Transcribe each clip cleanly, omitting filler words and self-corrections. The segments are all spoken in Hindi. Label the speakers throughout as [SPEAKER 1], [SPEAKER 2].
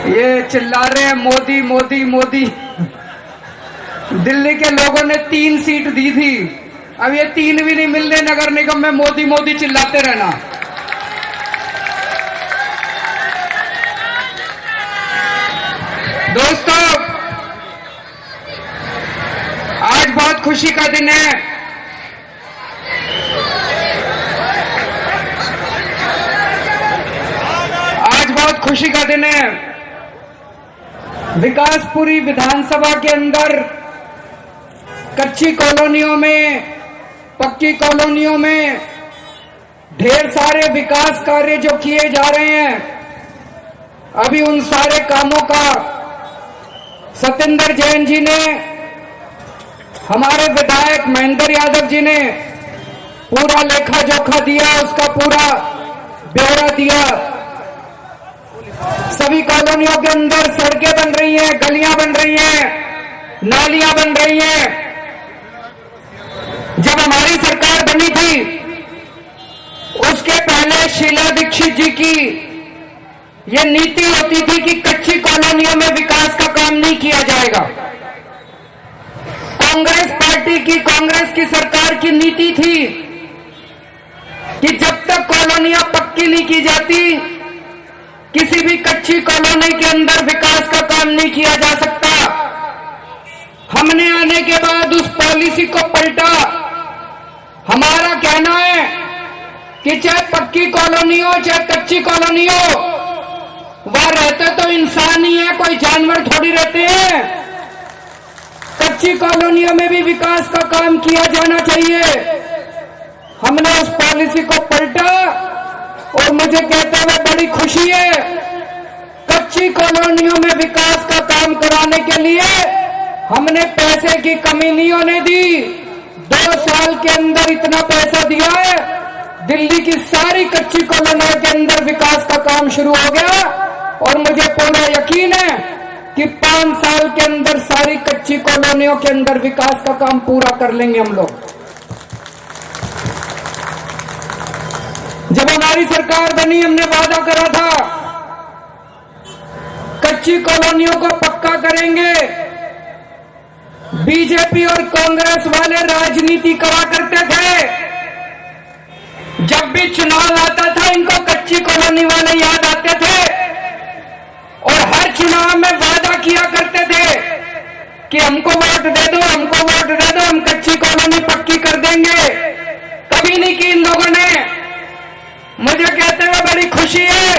[SPEAKER 1] ये चिल्ला रहे हैं मोदी मोदी मोदी। दिल्ली के लोगों ने 3 सीट दी थी, अब ये 3 भी नहीं मिल रहे नगर निगम में, मोदी मोदी चिल्लाते रहना। दोस्तों, आज बहुत खुशी का दिन है। आज बहुत खुशी का दिन है। विकासपुरी विधानसभा के अंदर कच्ची कॉलोनियों में, पक्की कॉलोनियों में ढेर सारे विकास कार्य जो किए जा रहे हैं, अभी उन सारे कामों का सत्येंद्र जैन जी ने, हमारे विधायक महेंद्र यादव जी ने पूरा लेखा जोखा दिया, उसका पूरा ब्यौरा दिया। सभी कॉलोनियों के अंदर सड़कें बन रही हैं, गलियां बन रही हैं, नालियां बन रही हैं। जब हमारी सरकार बनी थी, उसके पहले शीला दीक्षित जी की ये नीति होती थी कि कच्ची कॉलोनियों में विकास का काम नहीं किया जाएगा। कांग्रेस पार्टी की, कांग्रेस की सरकार की नीति थी कि जब तक कॉलोनियां पक्की नहीं की जाती, किसी भी कच्ची कॉलोनी के अंदर विकास का काम नहीं किया जा सकता। हमने आने के बाद उस पॉलिसी को पलटा। हमारा कहना है कि चाहे पक्की कॉलोनी हो चाहे कच्ची कॉलोनी हो, वह रहते तो इंसान ही है, कोई जानवर थोड़ी रहते हैं। कच्ची कॉलोनियों में भी विकास का काम किया जाना चाहिए। हमने उस पॉलिसी को पलटा और मुझे कहते हुए बड़ी खुशी है, कच्ची कॉलोनियों में विकास का काम कराने के लिए हमने पैसे की कमी नहीं होने दी। 2 साल के अंदर इतना पैसा दिया है, दिल्ली की सारी कच्ची कॉलोनियों के अंदर विकास का काम शुरू हो गया और मुझे पूरा यकीन है कि 5 साल के अंदर सारी कच्ची कॉलोनियों के अंदर विकास का काम पूरा कर लेंगे हम लोग। जब हमारी सरकार बनी, हमने वादा करा था कच्ची कॉलोनियों को पक्का करेंगे। बीजेपी और कांग्रेस वाले राजनीति करा करते थे, जब भी चुनाव आता था इनको कच्ची कॉलोनी वाले याद आते थे और हर चुनाव में वादा किया करते थे कि हमको वोट दे दो, हमको वोट दे दो, हम कच्ची कॉलोनी पक्की कर देंगे। कभी नहीं की इन लोगों ने। मुझे कहते हुए बड़ी खुशी है,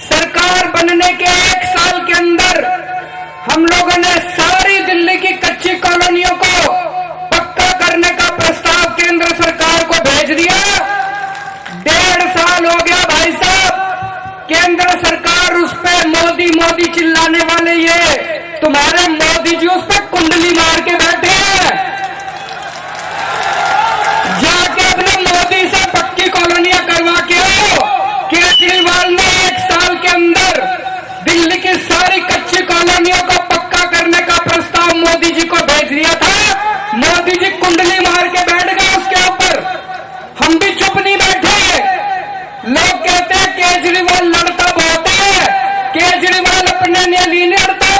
[SPEAKER 1] सरकार बनने के 1 साल के अंदर हम लोगों ने सारी दिल्ली की कच्ची कॉलोनियों को पक्का करने का प्रस्ताव केंद्र सरकार को भेज दिया। 1.5 साल हो गया भाई साहब, केंद्र सरकार उस पे मोदी मोदी चिल्लाने वाले ये तुम्हारे मोदी जी उस पर कुंडली मार के बैठे हैं। जाके अपने मोदी से पक्की कॉलोनियां करवा के आओ। केजरीवाल ने 1 साल के अंदर दिल्ली की सारी कच्ची कॉलोनियों को पक्का करने का प्रस्ताव मोदी जी को भेज दिया था। मोदी जी कुंडली मार के बैठ गए उसके ऊपर। हम भी चुप नहीं बैठे। लोग कहते हैं केजरीवाल लड़ता बहुत है, केजरीवाल अपने लिए नहीं लड़ता,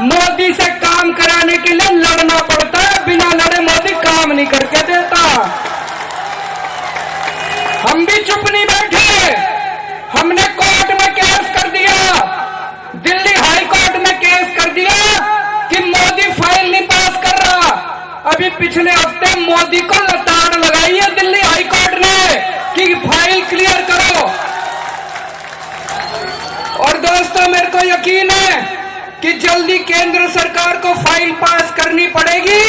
[SPEAKER 1] मोदी से काम कराने के लिए लड़ना पड़ता है। बिना लड़े मोदी काम नहीं करके देता। हम भी चुप नहीं बैठे। हमने कोर्ट में केस कर दिया, दिल्ली हाई कोर्ट में केस कर दिया कि मोदी फाइल नहीं पास कर रहा। अभी पिछले हफ्ते मोदी को लताड़ लगाई है दिल्ली हाई कोर्ट ने कि फाइल क्लियर करो। और दोस्तों, मेरे को यकीन है कि जल्दी केंद्र सरकार को फाइल पास करनी पड़ेगी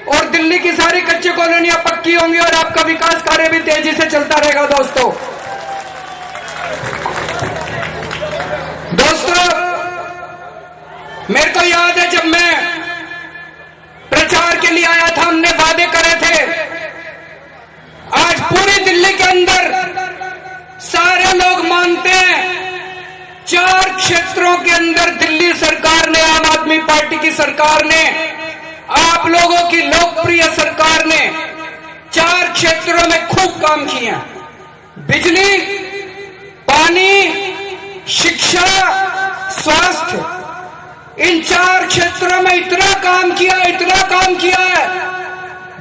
[SPEAKER 1] और दिल्ली की सारी कच्ची कॉलोनियां पक्की होंगी और आपका विकास कार्य भी तेजी से चलता रहेगा। दोस्तों, मेरे को याद है जब मैं प्रचार के लिए आया था, हमने वादे करे थे। आज पूरी दिल्ली के अंदर सारे लोग मानते हैं 4 क्षेत्रों के अंदर दिल्ली सरकार ने, आम आदमी पार्टी की सरकार ने, आप लोगों की लोकप्रिय सरकार ने 4 क्षेत्रों में खूब काम किया। बिजली, पानी, शिक्षा,
[SPEAKER 2] क्षेत्रों में इतना काम किया है,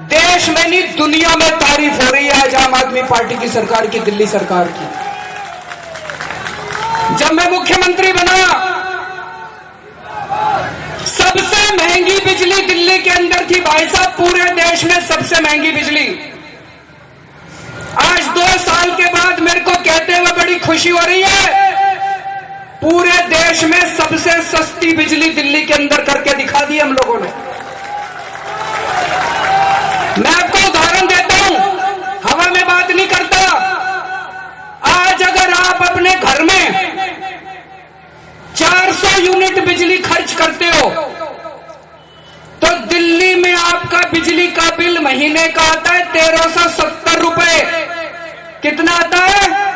[SPEAKER 2] देश में नहीं दुनिया में तारीफ हो रही है आज आम आदमी पार्टी की सरकार की, दिल्ली सरकार की। जब मैं मुख्यमंत्री बना, सबसे महंगी बिजली दिल्ली के अंदर थी भाई साहब, पूरे देश में सबसे महंगी बिजली। आज 2 साल के बाद मेरे को कहते हुए बड़ी खुशी हो रही है, पूरे देश में सबसे सस्ती बिजली दिल्ली के अंदर करके दिखा दी हम लोगों ने। मैं आपको उदाहरण देता हूं, हवा में बात नहीं करता। आज अगर आप अपने घर में 400 यूनिट बिजली खर्च करते हो, तो दिल्ली में आपका बिजली का बिल महीने का आता है 1370 रुपए। कितना आता है?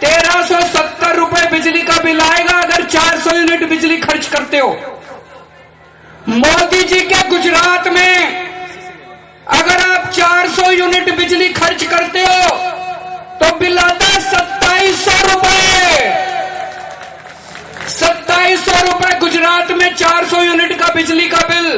[SPEAKER 2] 1370 रुपए बिजली का बिल आएगा अगर 400 यूनिट बिजली खर्च करते हो। मोदी जी के गुजरात में अगर आप 400 यूनिट बिजली खर्च करते हो तो बिल आता है 2700 रुपए। 2700 रुपए गुजरात में 400 यूनिट का बिजली का बिल।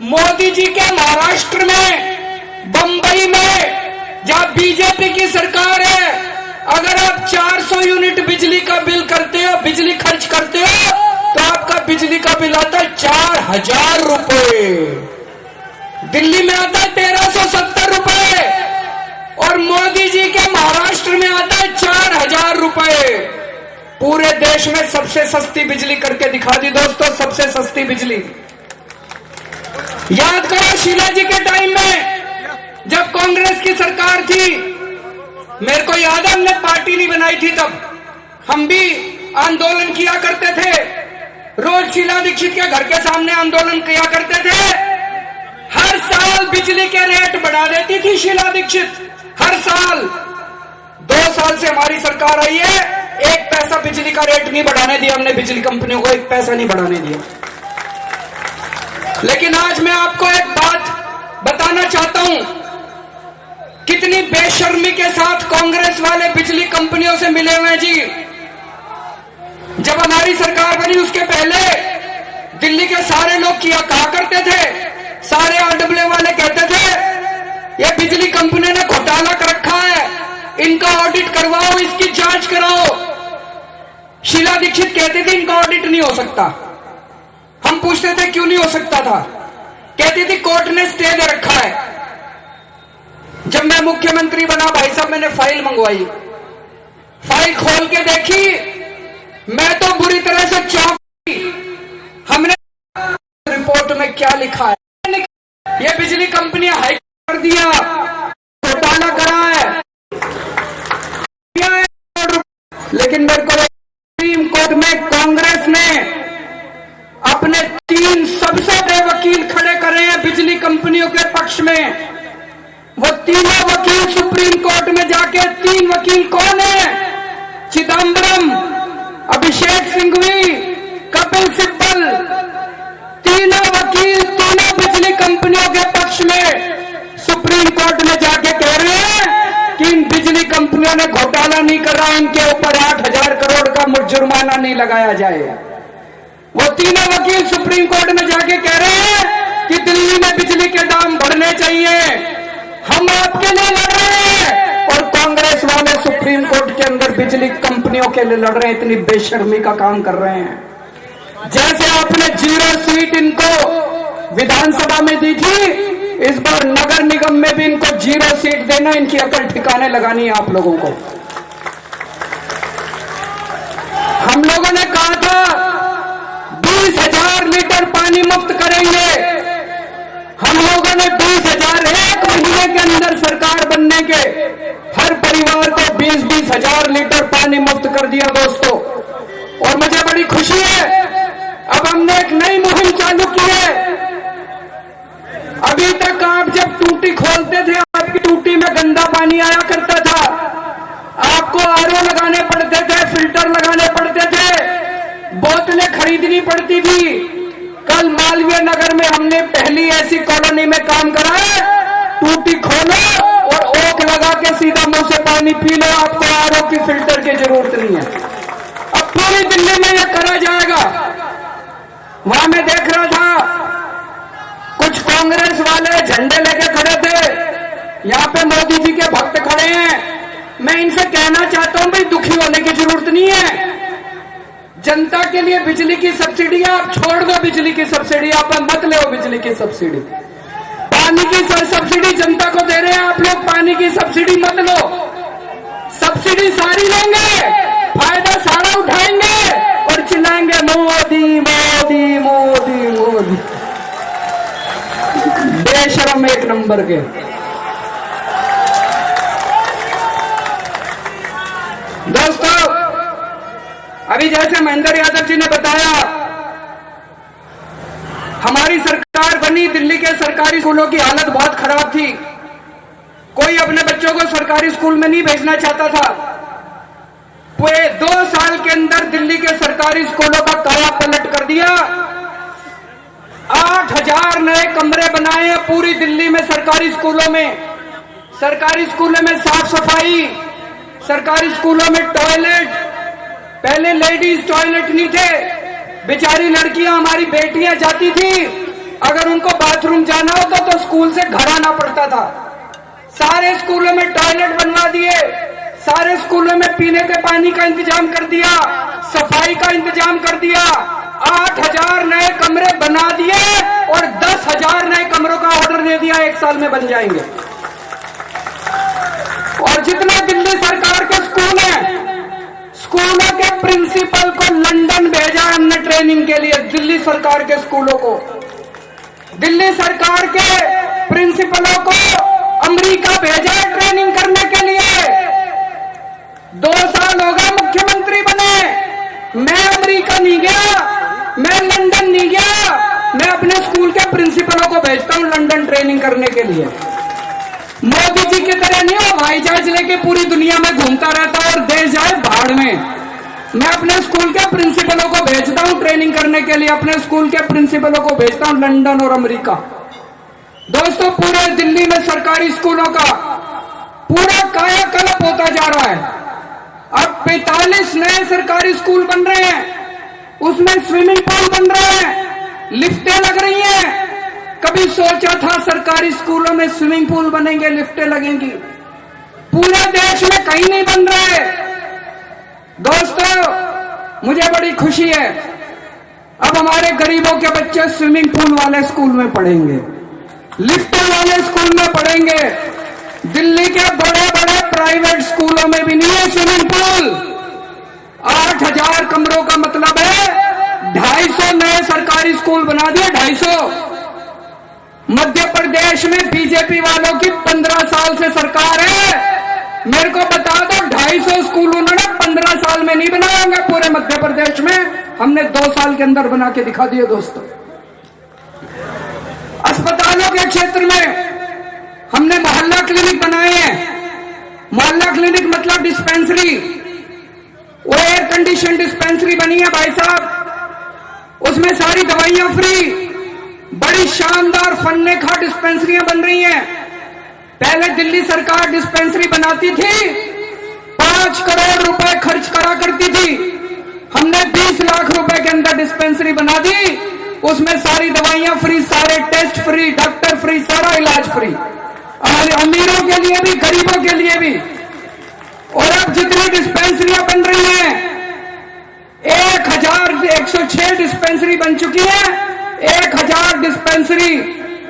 [SPEAKER 2] मोदी जी के महाराष्ट्र में, बंबई में, जहां बीजेपी की सरकार है, अगर आप 400 यूनिट बिजली का बिल करते हो, बिजली खर्च करते हो, तो आपका बिजली का बिल आता है 4000 रुपए। दिल्ली में आता है 1370 रुपए और मोदी जी के महाराष्ट्र में आता है 4000 रुपए। पूरे देश में सबसे सस्ती बिजली करके दिखा दी दोस्तों, सबसे सस्ती बिजली। याद करो शीला जी के टाइम में जब कांग्रेस की सरकार थी, मेरे को याद है हमने पार्टी नहीं बनाई थी, तब हम भी आंदोलन किया करते थे। रोज शीला दीक्षित के घर के सामने आंदोलन किया करते थे। हर साल बिजली के रेट बढ़ा देती थी शीला दीक्षित, हर साल। 2 साल से हमारी सरकार आई है, 1 पैसा बिजली का रेट नहीं बढ़ाने दिया हमने, बिजली कंपनियों को 1 पैसा नहीं बढ़ाने दिया। लेकिन आज मैं आपको एक बात बताना चाहता हूं, कितनी बेशर्मी के साथ कांग्रेस वाले बिजली कंपनियों से मिले हुए जी। जब हमारी सरकार बनी उसके पहले दिल्ली के सारे लोग कहा करते थे, सारे आरडब्ल्यू वाले कहते थे ये बिजली कंपनी ने घोटाला कर रखा है, इनका ऑडिट करवाओ, इसकी जांच कराओ। शीला दीक्षित कहती थी इनका ऑडिट नहीं हो सकता। हम पूछते थे क्यों नहीं हो सकता था, कहती थी कोर्ट ने स्टे दे रखा है। जब मैं मुख्यमंत्री बना भाई साहब, मैंने फाइल मंगवाई, फाइल खोल के देखी, मैं तो बुरी तरह से चौंक गई। हमने रिपोर्ट में क्या लिखा है, ये बिजली कंपनी हाई कर दिया, घोटाला करा है। लेकिन मेरे को सुप्रीम कोर्ट में कांग्रेस ने अपने 3 सबसे बड़े वकील खड़े करे हैं बिजली कंपनियों के पक्ष में। वो तीनों वकील सुप्रीम कोर्ट में जाके, 3 वकील कौन है? चिदम्बरम, अभिषेक सिंघवी, कपिल सिब्बल, तीनों वकील तीनों बिजली कंपनियों के पक्ष में सुप्रीम कोर्ट में जाके कह रहे हैं कि इन बिजली कंपनियों ने घोटाला नहीं करा, इनके ऊपर 8000 करोड़ का जुर्माना नहीं लगाया जाए। वो तीनों वकील सुप्रीम कोर्ट में जाके कह रहे हैं कि दिल्ली में बिजली के दाम बढ़ने चाहिए, हम आपके लिए लड़ रहे हैं। और कांग्रेस वाले सुप्रीम कोर्ट के अंदर बिजली कंपनियों के लिए लड़ रहे हैं, इतनी बेशर्मी का काम कर रहे हैं। जैसे आपने 0 सीट इनको विधानसभा में दी थी, इस बार नगर निगम में भी इनको 0 सीट देना, इनकी अकल ठिकाने लगानी है आप लोगों को। हम लोगों ने कहा था 20,000 लीटर पानी मुफ्त करेंगे। हम लोगों ने 20,000 एक महीने के अंदर सरकार बनने के हर परिवार को 20-20 हजार लीटर पानी मुफ्त कर दिया दोस्तों। और मुझे बड़ी खुशी है, अब हमने एक नई मुहिम चालू की है। अभी तक आप जब टूटी खोलते थे, आपकी टूटी में गंदा पानी आया करता था, आपको आरओ लगाने पड़ते थे, फिल्टर लगाने पड़ते थे, बोतलें खरीदनी पड़ती थी। कल मालवीय नगर में हमने पहली ऐसी कॉलोनी में काम करा है, टूटी खोलो और ओक लगा के सीधा मुंह से पानी पी लो, आपको आरओ की फिल्टर की जरूरत नहीं है। अब पूरी दिल्ली में यह करा जाएगा। वहां मैं देख जनता के लिए बिजली की सब्सिडी आप छोड़ दो, बिजली की सब्सिडी आप मत ले, बिजली की सब्सिडी। पानी की सब्सिडी जनता को दे रहे हैं आप लोग, पानी की सब्सिडी मत लो। सब्सिडी सारी लेंगे, फायदा सारा उठाएंगे और चिल्लाएंगे मोदी मोदी मोदी मोदी। बेशरम एक नंबर के। दोस्तों, अभी जैसे महेंद्र यादव जी ने बताया, हमारी सरकार बनी, दिल्ली के सरकारी स्कूलों की हालत बहुत खराब थी। कोई अपने बच्चों को सरकारी स्कूल में नहीं भेजना चाहता था। पूरे 2 साल के अंदर दिल्ली के सरकारी स्कूलों का काया पलट कर दिया। 8000 नए कमरे बनाए हैं पूरी दिल्ली में सरकारी स्कूलों में। सरकारी स्कूलों में साफ सफाई, सरकारी स्कूलों में टॉयलेट, पहले लेडीज टॉयलेट नहीं थे, बेचारी लड़कियां हमारी बेटियां जाती थी, अगर उनको बाथरूम जाना होता तो स्कूल से घर आना पड़ता था। सारे स्कूलों में टॉयलेट बनवा दिए, सारे स्कूलों में पीने के पानी का इंतजाम कर दिया, सफाई का इंतजाम कर दिया। 8000 नए कमरे बना दिए और 10,000 नए कमरों का ऑर्डर दे दिया, 1 साल में बन जाएंगे। और जितने दिल्ली सरकार के स्कूल हैं, स्कूलों के प्रिंसिपल को लंदन भेजा हमने ट्रेनिंग के लिए। दिल्ली सरकार के स्कूलों को, दिल्ली सरकार के प्रिंसिपलों को अमेरिका भेजा ट्रेनिंग करने के लिए। 2 साल हो गए मुख्यमंत्री बने, मैं अमेरिका नहीं गया, मैं लंदन नहीं गया, मैं अपने स्कूल के प्रिंसिपलों को भेजता हूं लंदन ट्रेनिंग करने के लिए। मोदी जी की तरह नहीं हो हवाई जहाज लेके पूरी दुनिया में घूमता रहता और देश जाए भाड़ में। मैं अपने स्कूल के प्रिंसिपलों को भेजता हूं ट्रेनिंग करने के लिए, अपने स्कूल के प्रिंसिपलों को भेजता हूं लंदन और अमेरिका। दोस्तों, पूरे दिल्ली में सरकारी स्कूलों का पूरा कायाकल्प होता जा रहा है। अब 45 नए सरकारी स्कूल बन रहे हैं, उसमें स्विमिंग पूल बन रहे हैं, लिफ्टें लग रही हैं। कभी सोचा था सरकारी स्कूलों में स्विमिंग पूल बनेंगे, लिफ्टें लगेंगी? पूरे देश में कहीं नहीं बन रहे। दोस्तों, मुझे बड़ी खुशी है, अब हमारे गरीबों के बच्चे स्विमिंग पूल वाले स्कूल में पढ़ेंगे, लिफ्टों वाले स्कूल में पढ़ेंगे। दिल्ली के बड़े बड़े प्राइवेट स्कूलों में भी नहीं है स्विमिंग पूल। 8000 कमरों का मतलब है 250 नए सरकारी स्कूल बना दिए, 250। मध्य प्रदेश में बीजेपी वालों की 15 साल से सरकार है। मेरे को बता दो, 250 स्कूल उन्होंने 15 साल में नहीं बनाए होंगे पूरे मध्य प्रदेश में, हमने 2 साल के अंदर बना के दिखा दिए। दोस्तों, अस्पतालों के क्षेत्र में हमने मोहल्ला क्लिनिक बनाए हैं। मोहल्ला क्लिनिक मतलब डिस्पेंसरी, वो एयर कंडीशन डिस्पेंसरी बनी है भाई साहब, उसमें सारी दवाइयां फ्री। बड़ी शानदार फन्ने खा डिस्पेंसरियां बन रही हैं। पहले दिल्ली सरकार डिस्पेंसरी बनाती थी, 5 करोड़ रुपए खर्च करा करती थी, हमने 20 लाख रुपए के अंदर डिस्पेंसरी बना दी। उसमें सारी दवाइयां फ्री, सारे टेस्ट फ्री, डॉक्टर फ्री, सारा इलाज फ्री, हमारे अमीरों के लिए भी, गरीबों के लिए भी। और अब जितनी डिस्पेंसरियां बन रही हैं, 1106 डिस्पेंसरी बन चुकी है। 1000 डिस्पेंसरी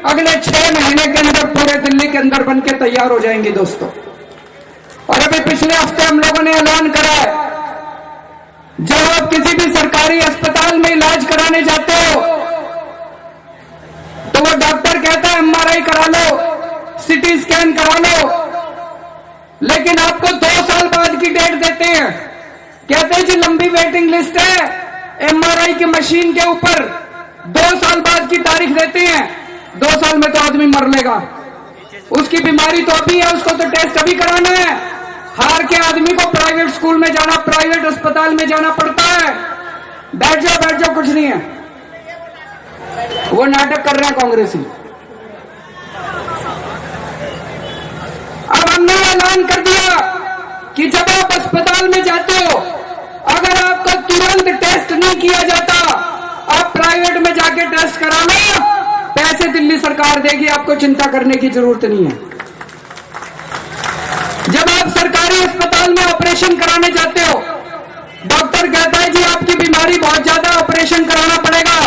[SPEAKER 2] अगले 6 महीने के अंदर पूरे दिल्ली के अंदर बन के तैयार हो जाएंगी। दोस्तों, और अभी पिछले हफ्ते हम लोगों ने ऐलान करा है, जब आप किसी भी सरकारी अस्पताल में इलाज कराने जाते हो तो वो डॉक्टर कहता है MRI करा लो, CT स्कैन करा लो, लेकिन आपको 2 साल बाद की डेट देते हैं। कहते हैं जी लंबी वेटिंग लिस्ट है, MRI की मशीन के ऊपर 2 साल बाद की तारीख देते हैं। 2 साल में तो आदमी मर लेगा, उसकी बीमारी तो अभी है, उसको तो टेस्ट अभी कराना है। हार के आदमी को प्राइवेट स्कूल में जाना, प्राइवेट अस्पताल में जाना पड़ता है। बैठ जाओ, कुछ नहीं है, वो नाटक कर रहे हैं कांग्रेसी। अब हमने ऐलान कर दिया कि जब आप अस्पताल में जाते हो, अगर आपका तुरंत टेस्ट नहीं किया जाता, आप प्राइवेट में जाके टेस्ट करा लो, पैसे दिल्ली सरकार देगी, आपको चिंता करने की जरूरत नहीं है। जब आप सरकारी अस्पताल में ऑपरेशन कराने जाते हो, डॉक्टर कहता है जी आपकी बीमारी ऑपरेशन कराना पड़ेगा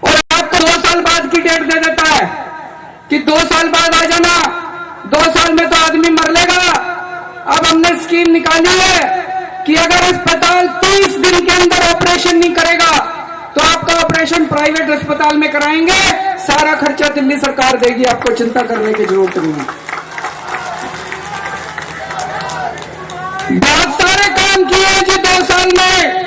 [SPEAKER 2] और आपको 2 साल बाद की डेट दे देता है कि 2 साल बाद आ जाना, 2 साल में तो आदमी मर लेगा। अब हमने स्कीम निकाली है कि अगर अस्पताल 30 दिन के अंदर ऑपरेशन नहीं करेगा तो आपका ऑपरेशन प्राइवेट अस्पताल में कराएंगे, सारा खर्चा दिल्ली सरकार देगी, आपको चिंता करने की जरूरत नहीं है। बहुत सारे काम किए हैं जी 2 साल में।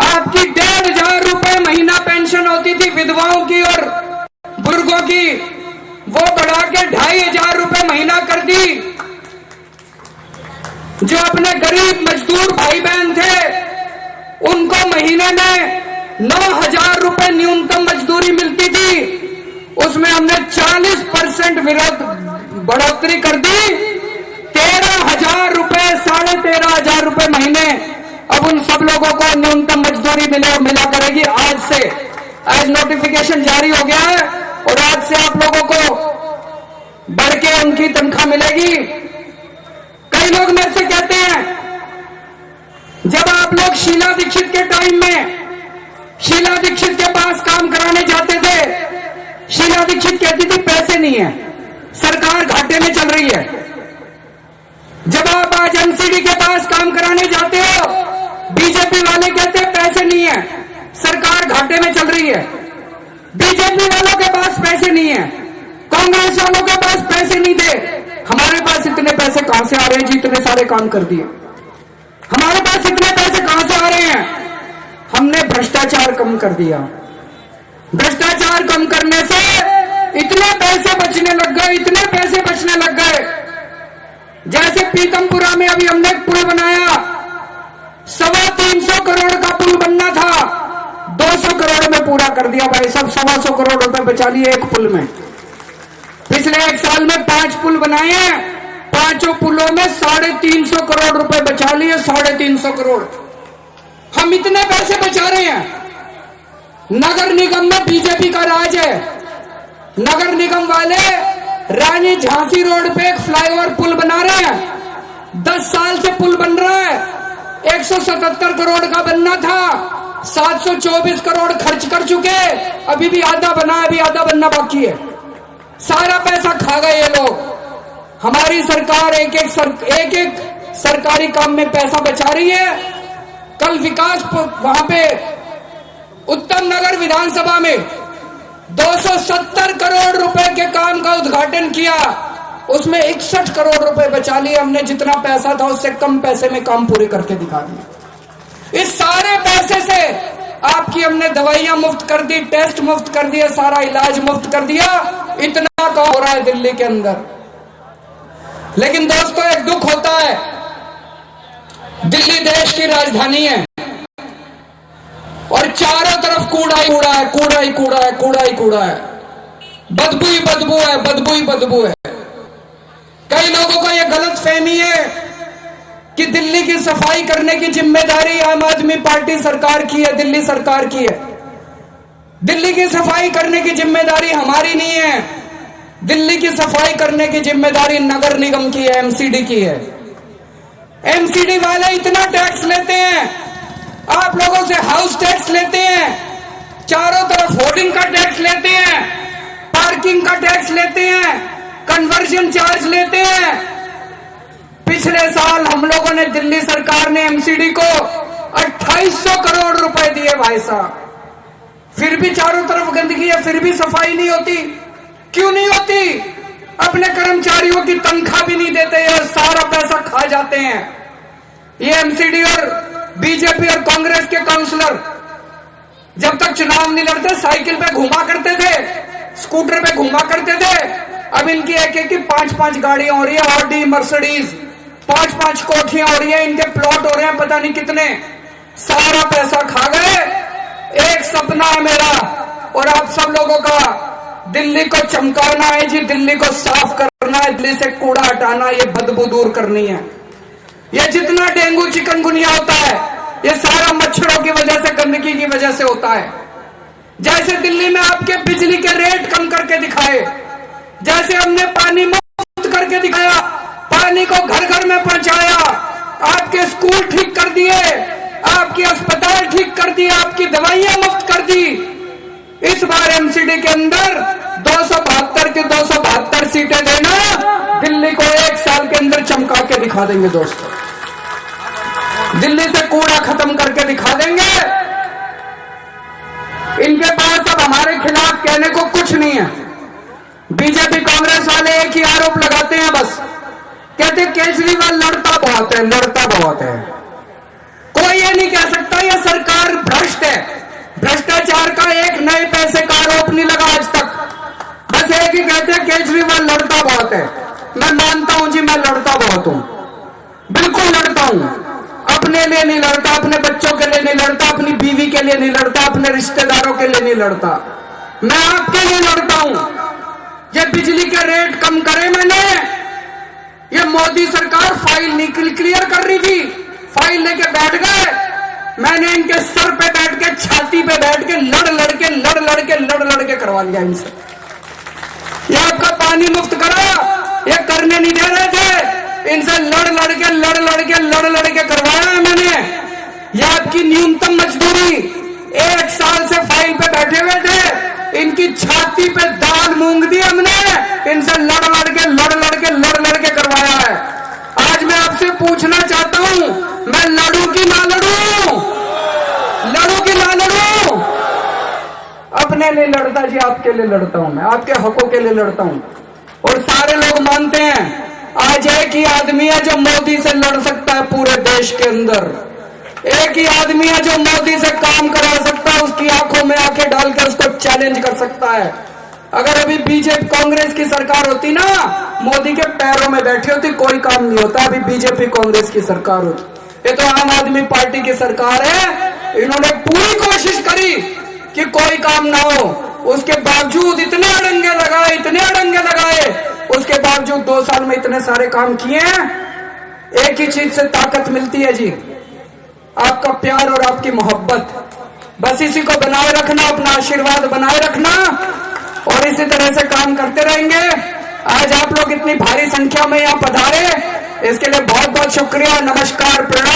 [SPEAKER 2] आपकी 1,500 रुपए महीना पेंशन होती थी विधवाओं की और बुजुर्गों की, वो बढ़ा के 2,500 रुपए महीना कर दी। जो अपने गरीब मजदूर भाई बहन थे उनको महीने में 9,000 रुपए न्यूनतम मजदूरी मिलती थी, उसमें हमने 40% बढ़ोतरी कर दी। 13,000 रुपए, 13,500 रुपए महीने अब उन सब लोगों को न्यूनतम मजदूरी मिला करेगी आज से। आज नोटिफिकेशन जारी हो गया है और आज से आप लोगों को बढ़ के उनकी तनख्वाह मिलेगी। कई लोग मेरे से कहते हैं, जब आप लोग शीला दीक्षित के टाइम में शीला दीक्षित के पास काम कराने जाते थे, शीला दीक्षित कहती थी पैसे नहीं है, सरकार घाटे में चल रही है। जब आप आज एमसीडी के पास काम कराने जाते हो, बीजेपी वाले कहते हैं पैसे नहीं है, सरकार घाटे में चल रही है। बीजेपी वालों के पास पैसे नहीं है, कांग्रेस वालों के पास पैसे नहीं थे। हमारे पास इतने पैसे कहां से आ रहे हैं जी? इतने सारे काम कर दिए, हमारे पास इतने पैसे कहां से आ रहे हैं? हमने भ्रष्टाचार कम कर दिया। भ्रष्टाचार कम करने से इतने पैसे बचने लग गए, इतने पैसे बचने लग गए। जैसे पीतमपुरा में अभी हमने एक पुल बनाया, 325 करोड़ का पुल बनना था, 200 करोड़ में पूरा कर दिया भाई साहब। 125 करोड़ रुपए बचा लिए एक पुल में। पिछले 1 साल में 5 पुल बनाए हैं, 5 पुलों में 350 करोड़ रुपए बचा लिए। 350 करोड़ हम इतने पैसे बचा रहे हैं। नगर निगम में बीजेपी का राज है। नगर निगम वाले रानी झांसी रोड पे एक फ्लाईओवर पुल बना रहे हैं, 10 साल से पुल बन रहा है। 177 करोड़ का बनना था, 724 करोड़ खर्च कर चुके, अभी भी आधा बना है, अभी आधा बनना बाकी है। सारा पैसा खा गए ये लोग। हमारी सरकार एक एक सरकारी काम में पैसा बचा रही है। कल विकास वहां पे उत्तम नगर विधानसभा में 270 करोड़ रुपए के काम का उद्घाटन किया, उसमें 61 करोड़ रुपए बचा लिए हमने। जितना पैसा था उससे कम पैसे में काम पूरे करके दिखा दिए। इस सारे पैसे से आपकी हमने दवाइयां मुफ्त कर दी, टेस्ट मुफ्त कर दिए, सारा इलाज मुफ्त कर दिया। इतना काम हो रहा है दिल्ली के अंदर। लेकिन दोस्तों एक दुख होता है, दिल्ली देश की राजधानी है और चारों तरफ कूड़ा ही कूड़ा है, कूड़ा ही कूड़ा है, कूड़ा ही कूड़ा है, बदबू ही बदबू है, बदबू ही बदबू है। कई लोगों को यह गलत फहमी है कि दिल्ली की सफाई करने की जिम्मेदारी आम आदमी पार्टी सरकार की है, दिल्ली सरकार की है। दिल्ली की सफाई करने की जिम्मेदारी हमारी नहीं है। दिल्ली की सफाई करने की जिम्मेदारी नगर निगम की है, एमसीडी की है। एमसीडी वाले इतना टैक्स लेते हैं, आप लोगों से हाउस टैक्स लेते हैं, चारों तरफ होर्डिंग का टैक्स लेते हैं, पार्किंग का टैक्स लेते हैं, कन्वर्जन चार्ज लेते हैं। पिछले साल हम लोगों ने, दिल्ली सरकार ने एमसीडी को 2800 करोड़ रुपए दिए भाई साहब। फिर भी चारों तरफ गंदगी है, फिर भी सफाई नहीं होती। क्यों नहीं होती? अपने कर्मचारियों की तनख्वाह भी नहीं देते और सारा पैसा खा जाते हैं। ये एमसीडी और बीजेपी और कांग्रेस के काउंसलर जब तक चुनाव नहीं लड़ते साइकिल पे घुमा करते थे, स्कूटर पे घुमा करते थे। अब इनकी एक एक की 5-5 गाड़ियां हो रही है, ऑडी, मर्सिडीज, 5-5 कोठियां हो रही है, इनके प्लॉट हो रहे हैं पता नहीं कितने। सारा पैसा खा गए। एक सपना है मेरा और आप सब लोगों का, दिल्ली को चमकाना है जी, दिल्ली को साफ करना है, दिल्ली से कूड़ा हटाना, ये बदबू दूर करनी है। ये जितना डेंगू चिकनगुनिया होता है ये सारा मच्छरों की वजह से, गंदगी की वजह से होता है। जैसे दिल्ली में आपके बिजली के रेट कम करके दिखाए, जैसे हमने पानी मुफ्त करके दिखाया, पानी को घर घर में पहुंचाया, आपके स्कूल ठीक कर दिए, आपकी अस्पताल ठीक कर दी, आपकी दवाइयां मुफ्त कर दी। इस बार एमसीडी के अंदर 272 की 272 सीटें देना, दिल्ली को 1 साल के अंदर चमका के दिखा देंगे दोस्तों। दिल्ली से कूड़ा खत्म करके दिखा देंगे। इनके पास अब हमारे खिलाफ कहने को कुछ नहीं है। बीजेपी कांग्रेस वाले एक ही आरोप लगाते हैं बस, कहते केजरीवाल लड़ता बहुत है, लड़ता बहुत है। कोई ये नहीं कह सकता ये सरकार भ्रष्ट है। भ्रष्टाचार का एक नए पैसे का आरोप नहीं लगा आज तक। बस एक ही कहते हैं केजरीवाल लड़ता बहुत है। मैं मानता हूं जी, मैं लड़ता बहुत हूं, बिल्कुल लड़ता हूं। अपने लिए नहीं लड़ता, अपने बच्चों के लिए नहीं लड़ता, अपनी बीवी के लिए नहीं लड़ता, अपने रिश्तेदारों के लिए नहीं लड़ता, मैं आपके लिए लड़ता हूं। ये बिजली के रेट कम करे मैंने, ये मोदी सरकार फाइल नहीं क्लियर कर रही थी, फाइल लेके बैठ गए। मैंने इनके सर पे बैठ के, छाती पे बैठ के लड़ लड़ के करवा लिया इनसे। ये आपका पानी मुफ्त करा, ये करने नहीं दे रहे थे, इनसे लड़ लड़ के करवाया है मैंने। ये आपकी न्यूनतम मजदूरी 1 साल से फाइल पे बैठे हुए थे, इनकी छाती पे दाल मूंग दी हमने, इनसे लड़ लड़ के करवाया है। आज मैं आपसे पूछना चाहता हूं, मैं लड़ूं कि ना लड़ूं? लड़ूं कि ना लड़ूं? अपने लिए लड़ता जी, आपके लिए लड़ता हूं, मैं आपके हकों के लिए लड़ता हूं। और सारे लोग मानते हैं आज एक ही आदमी है जो मोदी से लड़ सकता है पूरे देश के अंदर। एक ही आदमी है जो मोदी से काम करा सकता है, उसकी आंखों में आंखें डालकर उसको चैलेंज कर सकता है। अगर अभी बीजेपी कांग्रेस की सरकार होती ना, मोदी के पैरों में बैठी होती, कोई काम नहीं होता। अभी बीजेपी कांग्रेस की सरकार होती। ये तो आम आदमी पार्टी की सरकार है। इन्होंने पूरी कोशिश करी कि कोई काम ना हो, उसके बावजूद इतने अड़ंगे लगाए, उसके बावजूद 2 साल में इतने सारे काम किए हैं। एक ही चीज से ताकत मिलती है जी, आपका प्यार और आपकी मोहब्बत। बस इसी को बनाए रखना, अपना आशीर्वाद बनाए रखना, और इसी तरह से काम करते रहेंगे। आज आप लोग इतनी भारी संख्या में यहाँ पधारे, इसके लिए बहुत बहुत शुक्रिया। नमस्कार, प्रणाम।